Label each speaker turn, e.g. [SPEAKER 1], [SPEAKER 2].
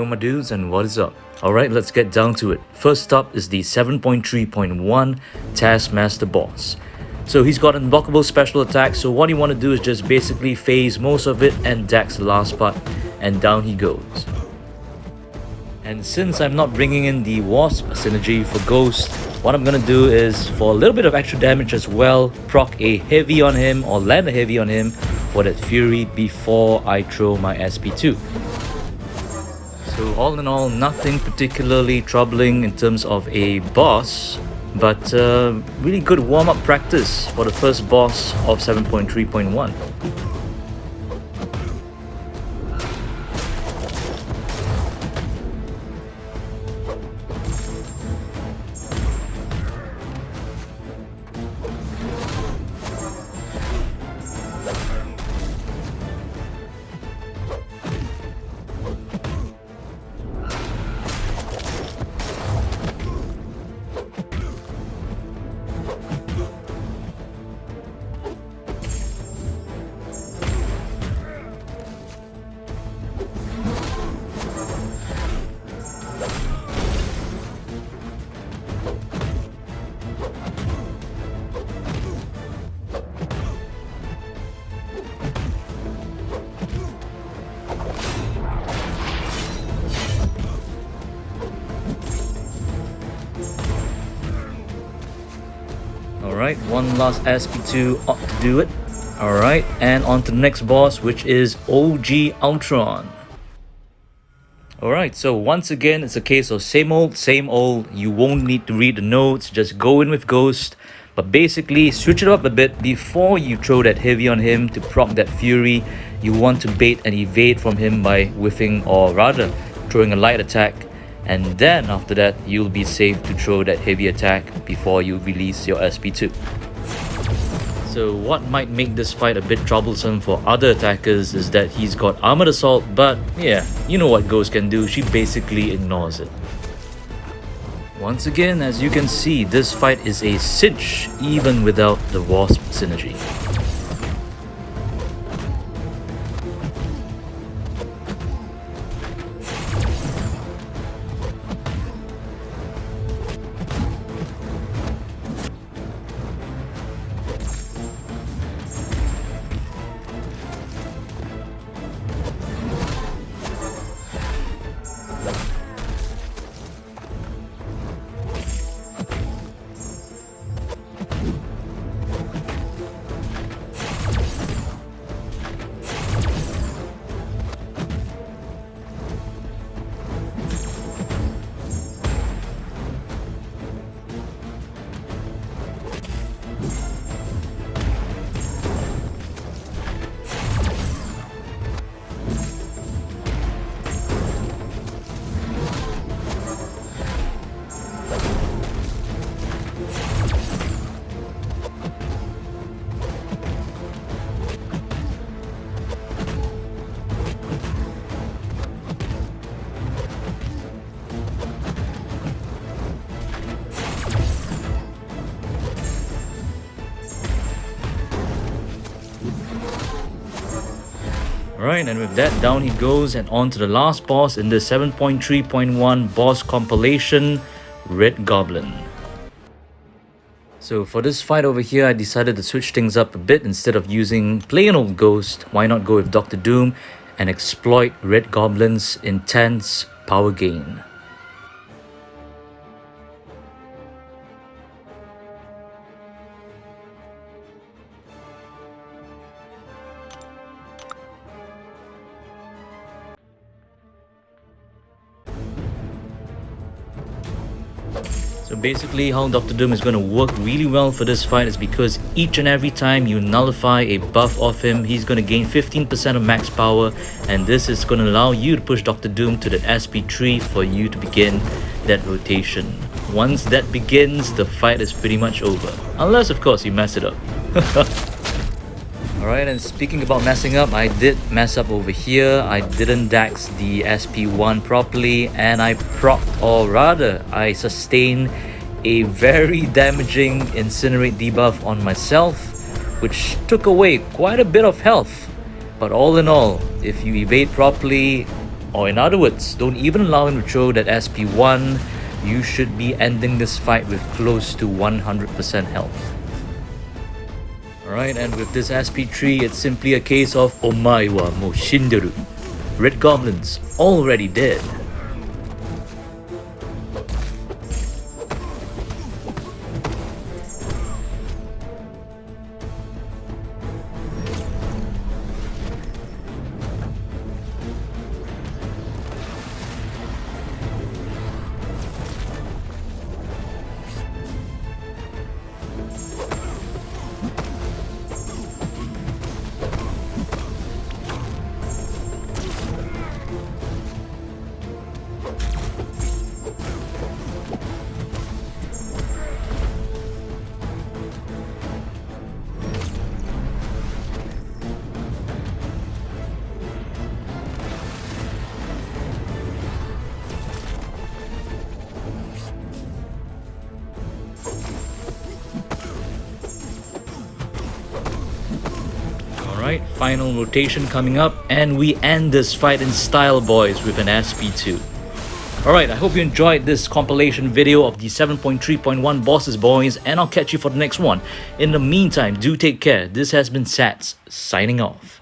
[SPEAKER 1] my dudes, and what is up? Alright, let's get down to it. First up is the 7.3.1 Taskmaster boss. So he's got unblockable special attack, so what you want to do is just basically phase most of it and dex the last part, and down he goes. And since I'm not bringing in the Wasp synergy for Ghost, what I'm gonna do is, for a little bit of extra damage as well, proc a heavy on him or land a heavy on him for that Fury before I throw my SP2. So all in all, nothing particularly troubling in terms of a boss, but really good warm-up practice for the first boss of 7.3.1. Alright, one last SP2 ought to do it. Alright, and on to the next boss, which is OG Ultron. Alright, so once again, it's a case of same old, you won't need to read the notes, just go in with Ghost. But basically, switch it up a bit. Before you throw that heavy on him to proc that Fury, you want to bait and evade from him by whiffing, or rather, throwing a light attack. And then after that, you'll be safe to throw that heavy attack before you release your SP2. So what might make this fight a bit troublesome for other attackers is that he's got Armored Assault, but yeah, you know what Ghost can do, she basically ignores it. Once again, as you can see, this fight is a cinch even without the Wasp synergy. Alright, and with that, down he goes and on to the last boss in the 7.3.1 boss compilation, Red Goblin. So for this fight over here, I decided to switch things up a bit. Instead of using plain old Ghost, why not go with Dr. Doom and exploit Red Goblin's intense power gain. So basically, how Dr. Doom is going to work really well for this fight is because each and every time you nullify a buff off him, he's going to gain 15% of max power, and this is going to allow you to push Dr. Doom to that SP3 for you to begin that rotation. Once that begins, the fight is pretty much over. Unless, of course, you mess it up. Alright, and speaking about messing up, I did mess up over here. I didn't dax the SP1 properly, and I procced, or rather, I sustained a very damaging Incinerate debuff on myself, which took away quite a bit of health. But all in all, if you evade properly, Or in other words, don't even allow him to throw that SP1. You should be ending this fight with close to 100% health. Alright, and with this SP3, it's simply a case of Omae wa mo Shinderu. Red Goblin's already dead. Alright, final rotation coming up, and we end this fight in style, boys, with an SP2. Alright, I hope you enjoyed this compilation video of the 7.3.1 bosses, boys, and I'll catch you for the next one. In the meantime, do take care. This has been Sats, signing off.